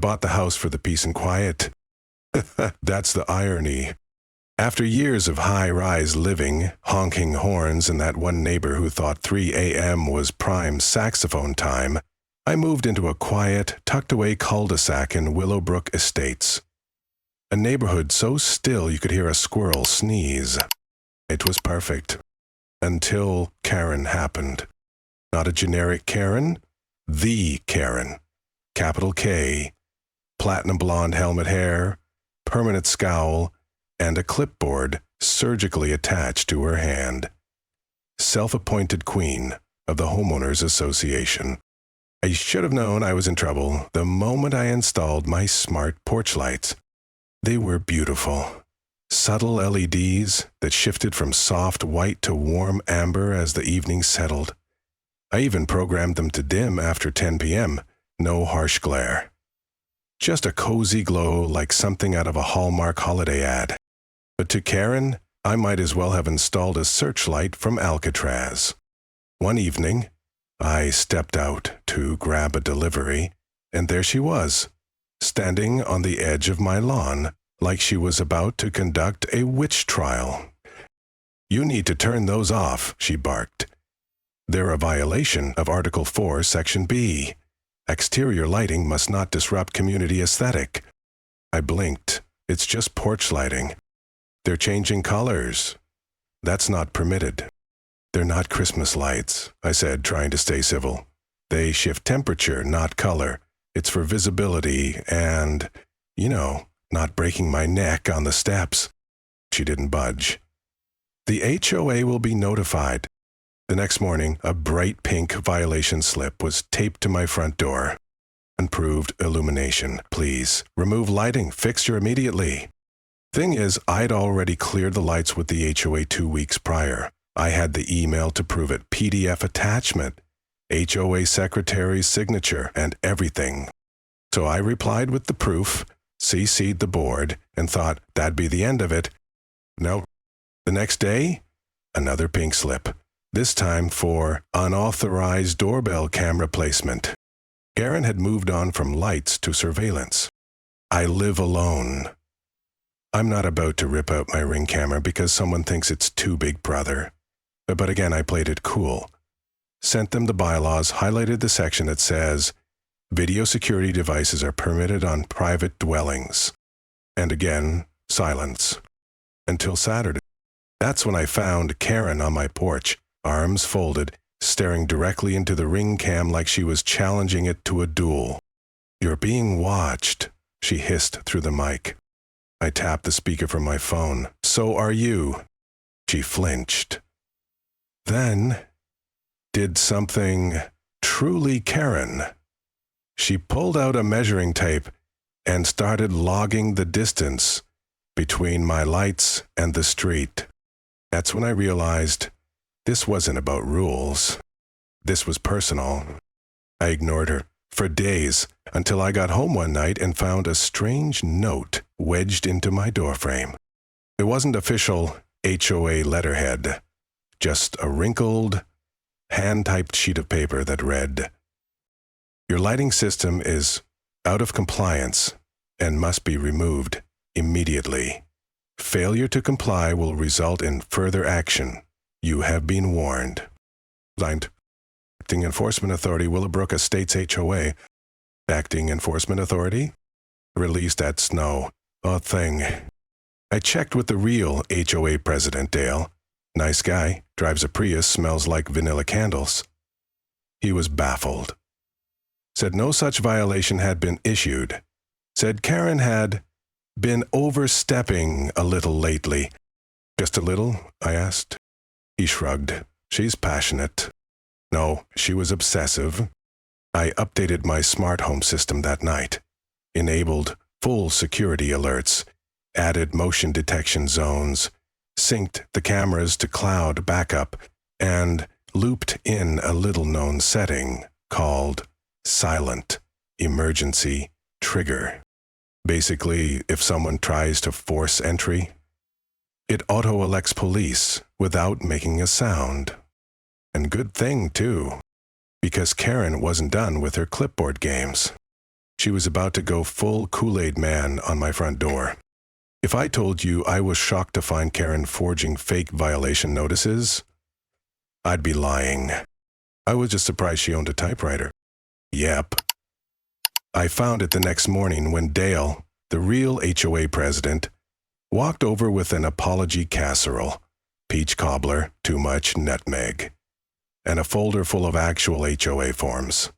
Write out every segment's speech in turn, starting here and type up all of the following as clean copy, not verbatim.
bought the house for the peace and quiet. That's the irony. After years of high-rise living, honking horns, and that one neighbor who thought 3 a.m. was prime saxophone time, I moved into a quiet, tucked-away cul-de-sac in Willowbrook Estates. A neighborhood so still you could hear a squirrel sneeze. It was perfect. Until Karen happened. Not a generic Karen, the Karen. Capital K, platinum blonde helmet hair, permanent scowl, and a clipboard surgically attached to her hand. Self-appointed queen of the Homeowners Association. I should have known I was in trouble the moment I installed my smart porch lights. They were beautiful. Subtle LEDs that shifted from soft white to warm amber as the evening settled. I even programmed them to dim after 10 p.m., no harsh glare. Just a cozy glow like something out of a Hallmark holiday ad. But to Karen, I might as well have installed a searchlight from Alcatraz. One evening, I stepped out to grab a delivery, and there she was, standing on the edge of my lawn, like she was about to conduct a witch trial. "You need to turn those off," she barked. "They're a violation of Article 4, Section B. Exterior lighting must not disrupt community aesthetic." I blinked. "It's just porch lighting." "They're changing colors." "That's not permitted." "They're not Christmas lights," I said, trying to stay civil. "They shift temperature, not color. It's for visibility and, not breaking my neck on the steps." She didn't budge. "The HOA will be notified." The next morning, a bright pink violation slip was taped to my front door. "Improved illumination, please. Remove lighting fixture immediately." Thing is, I'd already cleared the lights with the HOA 2 weeks prior. I had the email to prove it, PDF attachment, HOA secretary's signature, and everything. So I replied with the proof, CC'd the board, and thought that'd be the end of it. No. The next day, another pink slip, this time for unauthorized doorbell camera placement. Karen had moved on from lights to surveillance. I live alone. I'm not about to rip out my Ring camera because someone thinks it's too Big Brother. But again, I played it cool. Sent them the bylaws, highlighted the section that says, video security devices are permitted on private dwellings. And again, silence. Until Saturday. That's when I found Karen on my porch, arms folded, staring directly into the Ring cam like she was challenging it to a duel. "You're being watched," she hissed through the mic. I tapped the speaker from my phone. "So are you." She flinched. Then did something truly Karen. She pulled out a measuring tape and started logging the distance between my lights and the street. That's when I realized this wasn't about rules. This was personal. I ignored her for days until I got home one night and found a strange note wedged into my doorframe. It wasn't official HOA letterhead, just a wrinkled, hand-typed sheet of paper that read, "Your lighting system is out of compliance and must be removed immediately. Failure to comply will result in further action. You have been warned." Signed, Acting Enforcement Authority, Willowbrook Estates HOA. Acting Enforcement Authority? Released at Snow. A thing. I checked with the real HOA president, Dale. Nice guy, drives a Prius, smells like vanilla candles. He was baffled. Said no such violation had been issued. Said Karen had been overstepping a little lately. "Just a little?" I asked. He shrugged. "She's passionate." No, she was obsessive. I updated my smart home system that night, enabled full security alerts, added motion detection zones, synced the cameras to cloud backup, and looped in a little-known setting called Silent Emergency Trigger. Basically, if someone tries to force entry, it auto-elects police without making a sound. And good thing, too, because Karen wasn't done with her clipboard games. She was about to go full Kool-Aid man on my front door. If I told you I was shocked to find Karen forging fake violation notices, I'd be lying. I was just surprised she owned a typewriter. Yep. I found it the next morning when Dale, the real HOA president, walked over with an apology casserole, peach cobbler, too much nutmeg, and a folder full of actual HOA forms,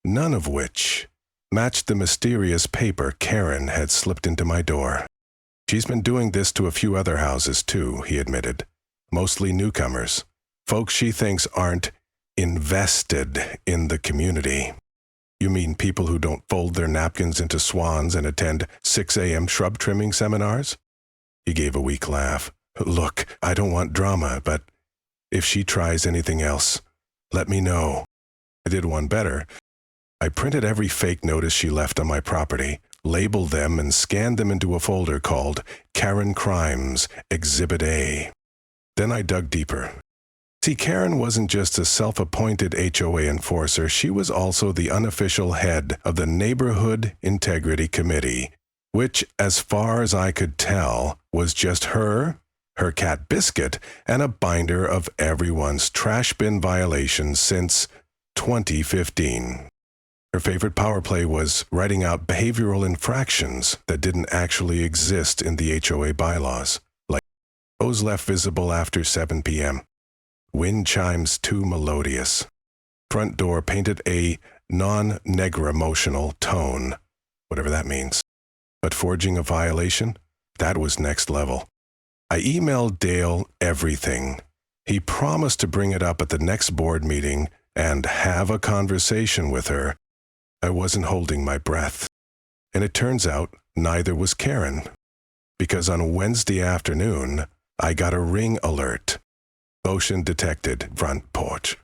none of which matched the mysterious paper Karen had slipped into my door. She's been doing this to a few other houses too, he admitted, mostly newcomers, folks she thinks aren't invested in the community. You mean people who don't fold their napkins into swans and attend 6 a.m. shrub trimming seminars? He gave a weak laugh. Look, I don't want drama, but if she tries anything else, let me know. I did one better. I printed every fake notice she left on my property, labeled them, and scanned them into a folder called Karen Crimes, Exhibit A. Then I dug deeper. See, Karen wasn't just a self-appointed HOA enforcer, she was also the unofficial head of the Neighborhood Integrity Committee, which, as far as I could tell, was just her cat Biscuit, and a binder of everyone's trash bin violations since 2015. Her favorite power play was writing out behavioral infractions that didn't actually exist in the HOA bylaws, like those left visible after 7 p.m., wind chimes too melodious, front door painted a non-negra-emotional tone, whatever that means. But forging a violation? That was next level. I emailed Dale everything. He promised to bring it up at the next board meeting and have a conversation with her. I wasn't holding my breath. And it turns out neither was Karen, because on Wednesday afternoon, I got a ring alert. Motion detected, front porch.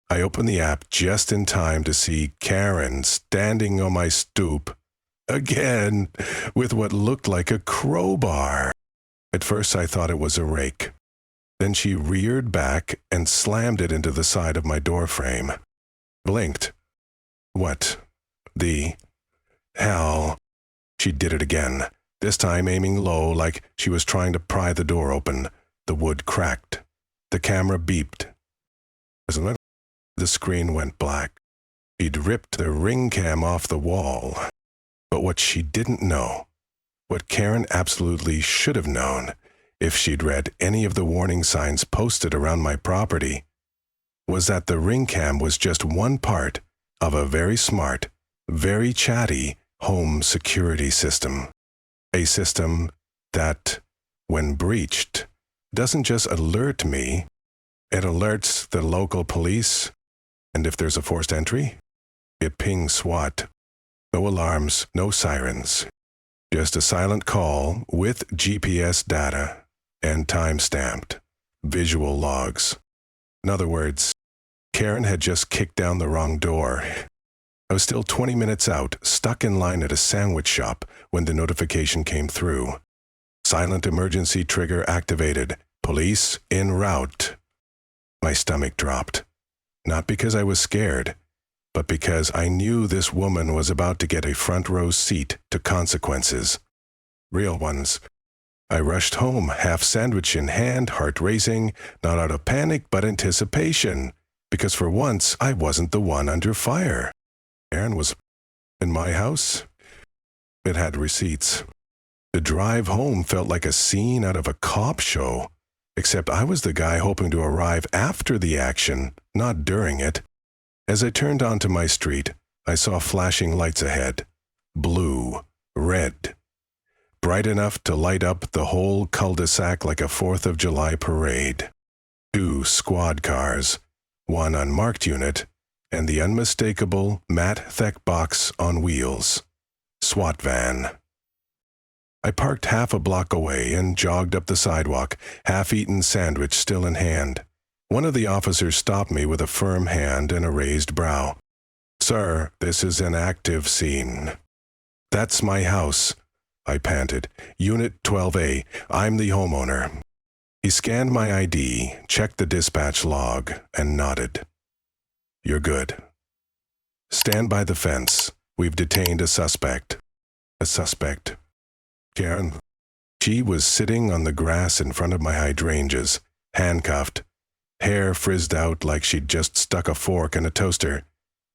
I opened the app just in time to see Karen standing on my stoop, again, with what looked like a crowbar. At first I thought it was a rake. Then she reared back and slammed it into the side of my door frame. Blinked. What the hell? She did it again, this time aiming low like she was trying to pry the door open. The wood cracked. The camera beeped. The screen went black. She'd ripped the ring cam off the wall. But what she didn't know, what Karen absolutely should have known if she'd read any of the warning signs posted around my property, was that the ring cam was just one part of a very smart, very chatty home security system. A system that, when breached, doesn't just alert me, it alerts the local police, and if there's a forced entry, it pings SWAT. No alarms, no sirens, just a silent call with GPS data and time-stamped visual logs. In other words, Karen had just kicked down the wrong door. I was still 20 minutes out, stuck in line at a sandwich shop when the notification came through. Silent emergency trigger activated. Police en route. My stomach dropped. Not because I was scared, but because I knew this woman was about to get a front row seat to consequences. Real ones. I rushed home, half sandwich in hand, heart racing, not out of panic but anticipation, because for once I wasn't the one under fire. Aaron was in my house. It had receipts. The drive home felt like a scene out of a cop show, except I was the guy hoping to arrive after the action, not during it. As I turned onto my street, I saw flashing lights ahead. Blue, red. Bright enough to light up the whole cul-de-sac like a 4th of July parade. 2 squad cars, one unmarked unit, and the unmistakable Matt Theck box on wheels. SWAT van. I parked half a block away and jogged up the sidewalk, half-eaten sandwich still in hand. One of the officers stopped me with a firm hand and a raised brow. "Sir, this is an active scene." "That's my house," I panted. "Unit 12A, I'm the homeowner." He scanned my ID, checked the dispatch log, and nodded. "You're good. Stand by the fence. We've detained a suspect. A suspect. Karen. She was sitting on the grass in front of my hydrangeas, handcuffed, hair frizzed out like she'd just stuck a fork in a toaster.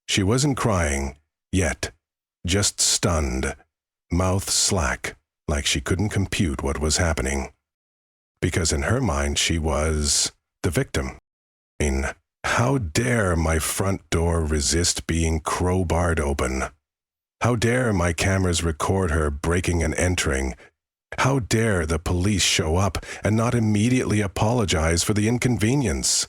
She wasn't crying, yet, just stunned, mouth slack, like she couldn't compute what was happening. Because in her mind she was the victim. How dare my front door resist being crowbarred open? How dare my cameras record her breaking and entering? How dare the police show up and not immediately apologize for the inconvenience?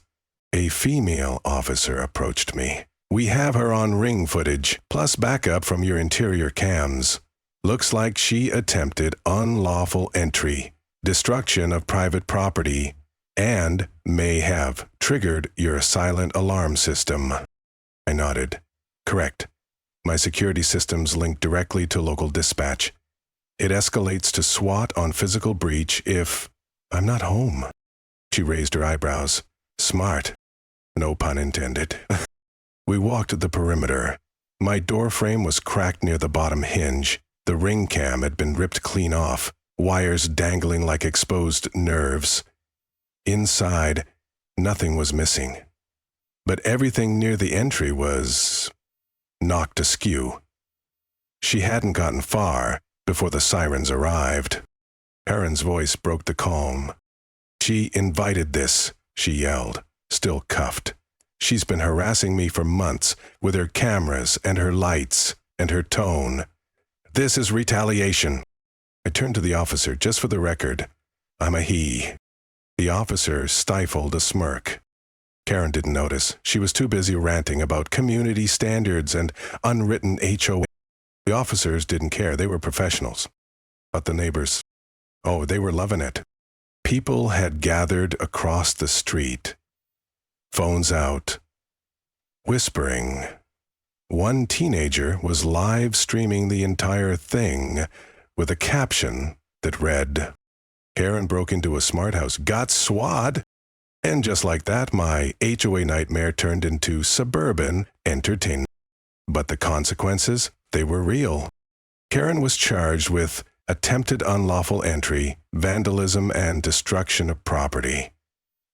A female officer approached me. We have her on ring footage, plus backup from your interior cams. Looks like she attempted unlawful entry, destruction of private property, and may have triggered your silent alarm system. I nodded. Correct. My security systems link directly to local dispatch. It escalates to SWAT on physical breach if I'm not home. She raised her eyebrows. Smart. No pun intended. We walked the perimeter. My door frame was cracked near the bottom hinge. The ring cam had been ripped clean off, wires dangling like exposed nerves. Inside, nothing was missing. But everything near the entry was knocked askew. She hadn't gotten far before the sirens arrived. Karen's voice broke the calm. She invited this, she yelled, still cuffed. She's been harassing me for months with her cameras and her lights and her tone. This is retaliation. I turned to the officer just for the record. I'm a he. The officer stifled a smirk. Karen didn't notice. She was too busy ranting about community standards and unwritten HOA. The officers didn't care. They were professionals. But the neighbors, oh, they were loving it. People had gathered across the street, phones out, whispering. One teenager was live streaming the entire thing with a caption that read, Karen broke into a smart house, got SWAT. And just like that, my HOA nightmare turned into Suburban entertainment. But the consequences, they were real. Karen was charged with attempted unlawful entry, vandalism, and destruction of property.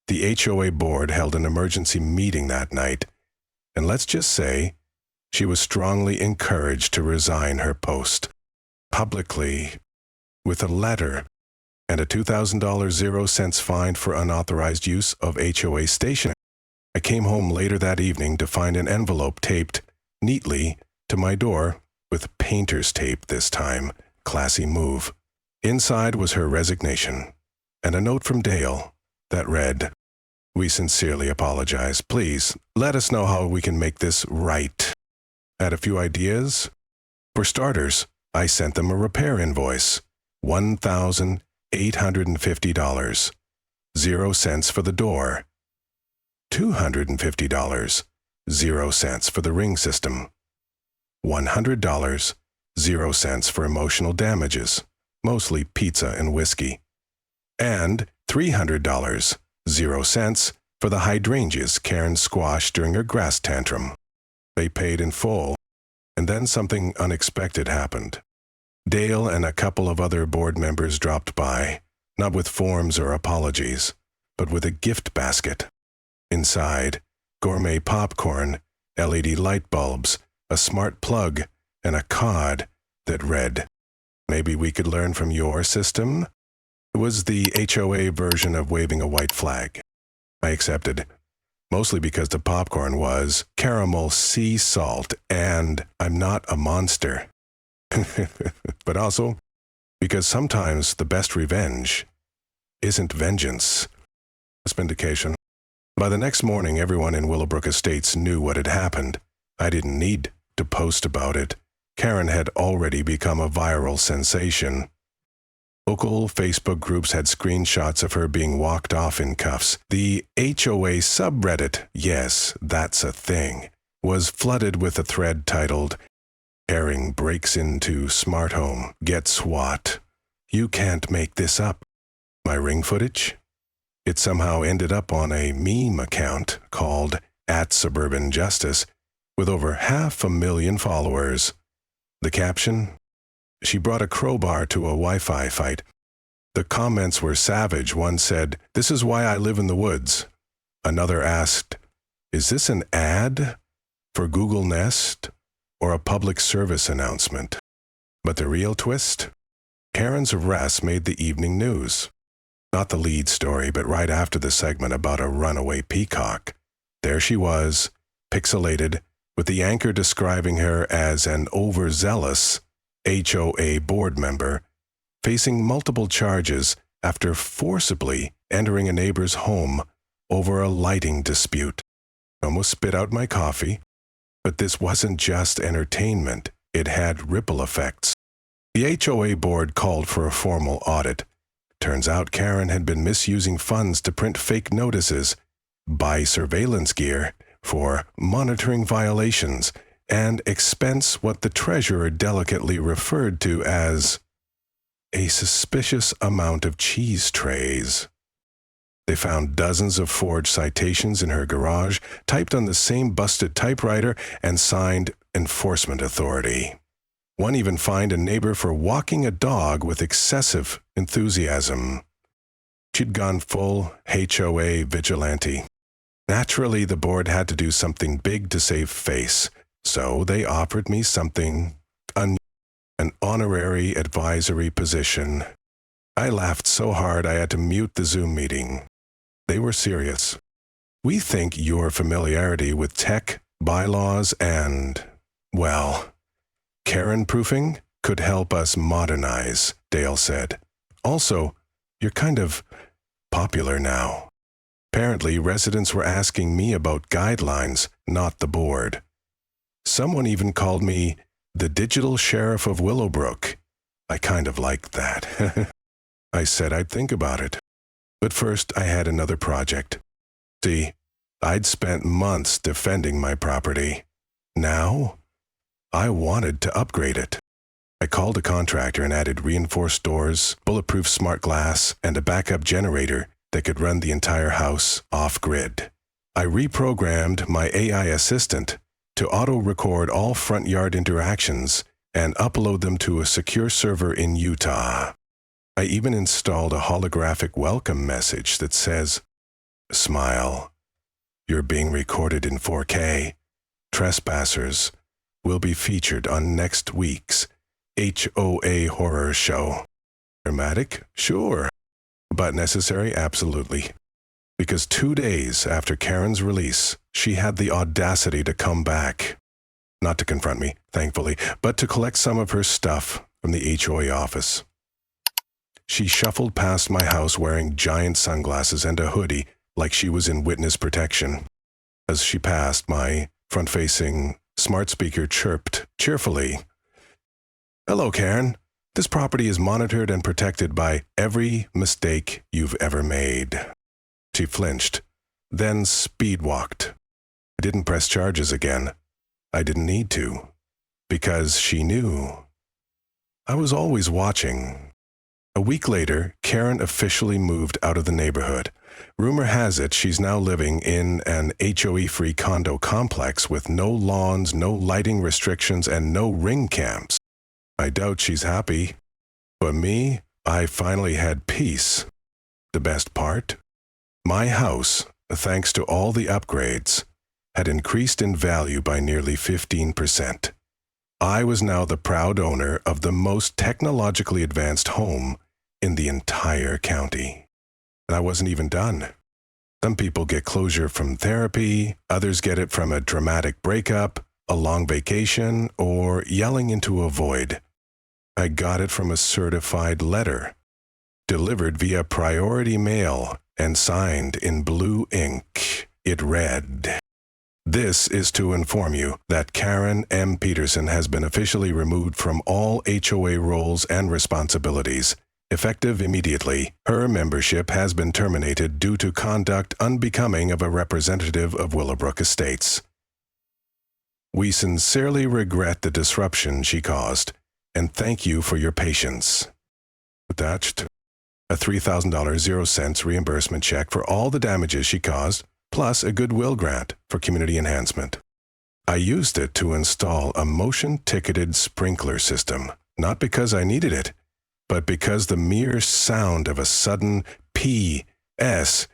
The HOA board held an emergency meeting that night, and let's just say she was strongly encouraged to resign her post. Publicly, with a letter and a $2,000 0-cents fine for unauthorized use of HOA station. I came home later that evening to find an envelope taped neatly to my door with painter's tape this time. Classy move. Inside was her resignation and a note from Dale that read, We sincerely apologize. Please let us know how we can make this right. Had a few ideas? For starters, I sent them a repair invoice. $1,850. 0 cents for the door. $250. 0 cents for the ring system. $100. 0 cents for emotional damages, mostly pizza and whiskey. And $300. 0 cents for the hydrangeas Karen squashed during her grass tantrum. They paid in full, and then something unexpected happened. Dale and a couple of other board members dropped by, not with forms or apologies, but with a gift basket. Inside, gourmet popcorn, LED light bulbs, a smart plug, and a card that read, Maybe we could learn from your system? It was the HOA version of waving a white flag. I accepted, mostly because the popcorn was caramel sea salt, and I'm not a monster. But also because sometimes the best revenge isn't vengeance, it's vindication. By the next morning, everyone in Willowbrook Estates knew what had happened. I didn't need to post about it. Karen had already become a viral sensation. Local Facebook groups had screenshots of her being walked off in cuffs. The HOA subreddit, yes, that's a thing, was flooded with a thread titled, Karen breaks into smart home, get SWAT. You can't make this up. My ring footage? It somehow ended up on a meme account called @SuburbanJustice with over 500,000 followers. The caption? She brought a crowbar to a Wi-Fi fight. The comments were savage. One said, "This is why I live in the woods." Another asked, "Is this an ad for Google Nest or a public service announcement?" But the real twist? Karen's arrest made the evening news. Not the lead story, but right after the segment about a runaway peacock. There she was, pixelated, with the anchor describing her as an overzealous HOA board member, facing multiple charges after forcibly entering a neighbor's home over a lighting dispute. Almost spit out my coffee, but this wasn't just entertainment, it had ripple effects. The HOA board called for a formal audit. Turns out Karen had been misusing funds to print fake notices, buy surveillance gear for monitoring violations, and expense what the treasurer delicately referred to as a suspicious amount of cheese trays. They found dozens of forged citations in her garage, typed on the same busted typewriter, and signed enforcement authority. One even fined a neighbor for walking a dog with excessive enthusiasm. She'd gone full HOA vigilante. Naturally, the board had to do something big to save face, so they offered me something an honorary advisory position. I laughed so hard I had to mute the Zoom meeting. They were serious. "We think your familiarity with tech, bylaws, and, well, Karen-proofing could help us modernize," Dale said. "Also, you're kind of popular now." Apparently, residents were asking me about guidelines, not the board. Someone even called me the digital sheriff of Willowbrook. I kind of liked that. I said I'd think about it. But first, I had another project. See, I'd spent months defending my property. Now, I wanted to upgrade it. I called a contractor and added reinforced doors, bulletproof smart glass, and a backup generator that could run the entire house off-grid. I reprogrammed my AI assistant to auto-record all front yard interactions and upload them to a secure server in Utah. I even installed a holographic welcome message that says, "Smile. You're being recorded in 4K. Trespassers will be featured on next week's HOA horror show." Dramatic? Sure. But necessary? Absolutely. Because 2 days after Karen's release, she had the audacity to come back. Not to confront me, thankfully, but to collect some of her stuff from the HOA office. She shuffled past my house wearing giant sunglasses and a hoodie like she was in witness protection. As she passed, my front-facing smart speaker chirped cheerfully, "Hello, Karen. This property is monitored and protected by every mistake you've ever made." She flinched, then speed-walked. I didn't press charges again. I didn't need to, because she knew. I was always watching. A week later, Karen officially moved out of the neighborhood. Rumor has it she's now living in an HOA-free condo complex with no lawns, no lighting restrictions, and no ring cams. I doubt she's happy. But me, I finally had peace. The best part? My house, thanks to all the upgrades, had increased in value by nearly 15%. I was now the proud owner of the most technologically advanced home in the entire county. And I wasn't even done. Some people get closure from therapy, others get it from a dramatic breakup, a long vacation, or yelling into a void. I got it from a certified letter, delivered via priority mail and signed in blue ink. It read, "This is to inform you that Karen M. Peterson has been officially removed from all HOA roles and responsibilities. Effective immediately, her membership has been terminated due to conduct unbecoming of a representative of Willowbrook Estates. We sincerely regret the disruption she caused, and thank you for your patience." Attached, a $3,000.00 reimbursement check for all the damages she caused, plus a goodwill grant for community enhancement. I used it to install a motion-ticketed sprinkler system, not because I needed it, but because the mere sound of a sudden P-S-S-H-H-H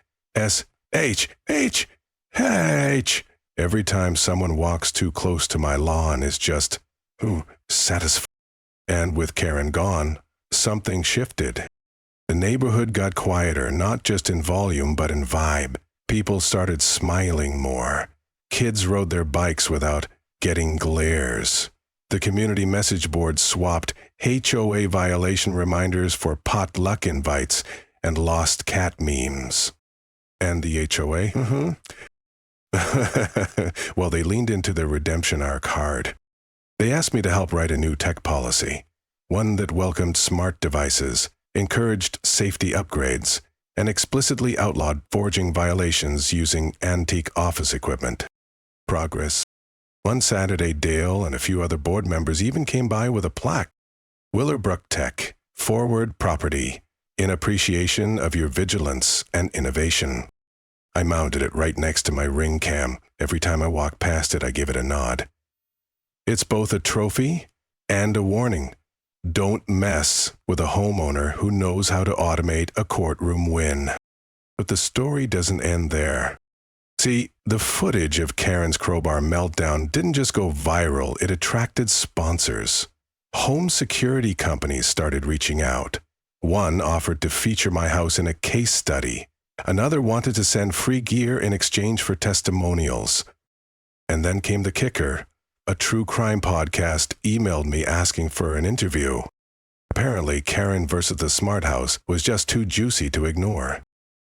every time someone walks too close to my lawn is just, satisfying. And with Karen gone, something shifted. The neighborhood got quieter, not just in volume, but in vibe. People started smiling more. Kids rode their bikes without getting glares. The community message board swapped HOA violation reminders for potluck invites and lost cat memes. And the HOA? Well, they leaned into their redemption arc hard. They asked me to help write a new tech policy, one that welcomed smart devices, encouraged safety upgrades, and explicitly outlawed forging violations using antique office equipment. Progress. One Saturday, Dale and a few other board members even came by with a plaque. Willowbrook Tech, forward property, in appreciation of your vigilance and innovation. I mounted it right next to my ring cam. Every time I walk past it, I give it a nod. It's both a trophy and a warning. Don't mess with a homeowner who knows how to automate a courtroom win. But the story doesn't end there. See, the footage of Karen's crowbar meltdown didn't just go viral, it attracted sponsors. Home security companies started reaching out. One offered to feature my house in a case study. Another wanted to send free gear in exchange for testimonials. And then came the kicker. A true crime podcast emailed me asking for an interview. Apparently, Karen versus the Smart House was just too juicy to ignore.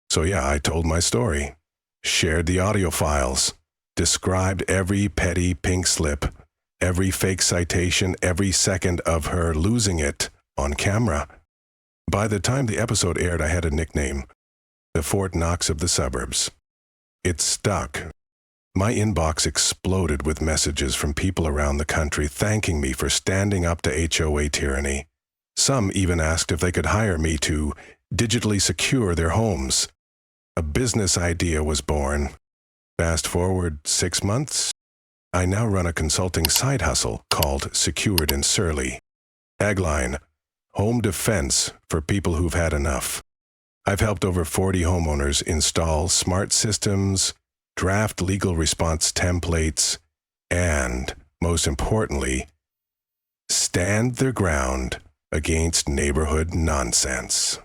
So yeah, I told my story. Shared the audio files, described every petty pink slip, every fake citation, every second of her losing it on camera. By the time the episode aired, I had a nickname, the Fort Knox of the suburbs. It stuck. My inbox exploded with messages from people around the country thanking me for standing up to HOA tyranny. Some even asked if they could hire me to digitally secure their homes. A business idea was born. Fast forward 6 months, I now run a consulting side hustle called Secured and Surly. Tagline, home defense for people who've had enough. I've helped over 40 homeowners install smart systems, draft legal response templates, and, most importantly, stand their ground against neighborhood nonsense.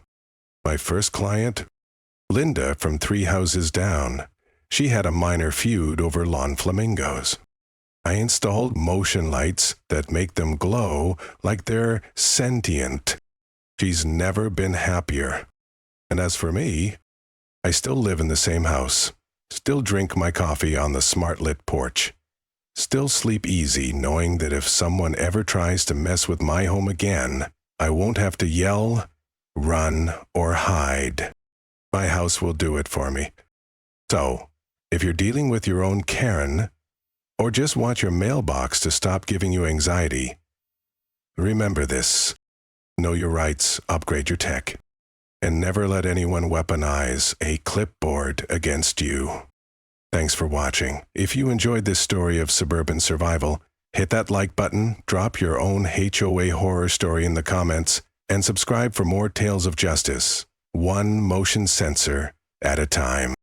My first client, Linda from 3 houses down. She had a minor feud over lawn flamingos. I installed motion lights that make them glow like they're sentient. She's never been happier. And as for me, I still live in the same house, still drink my coffee on the smart-lit porch, still sleep easy knowing that if someone ever tries to mess with my home again, I won't have to yell, run, or hide. My house will do it for me. So, if you're dealing with your own Karen, or just want your mailbox to stop giving you anxiety, remember this. Know your rights, upgrade your tech, and never let anyone weaponize a clipboard against you. Thanks for watching. If you enjoyed this story of suburban survival, hit that like button, drop your own HOA horror story in the comments, and subscribe for more tales of justice. One motion sensor at a time.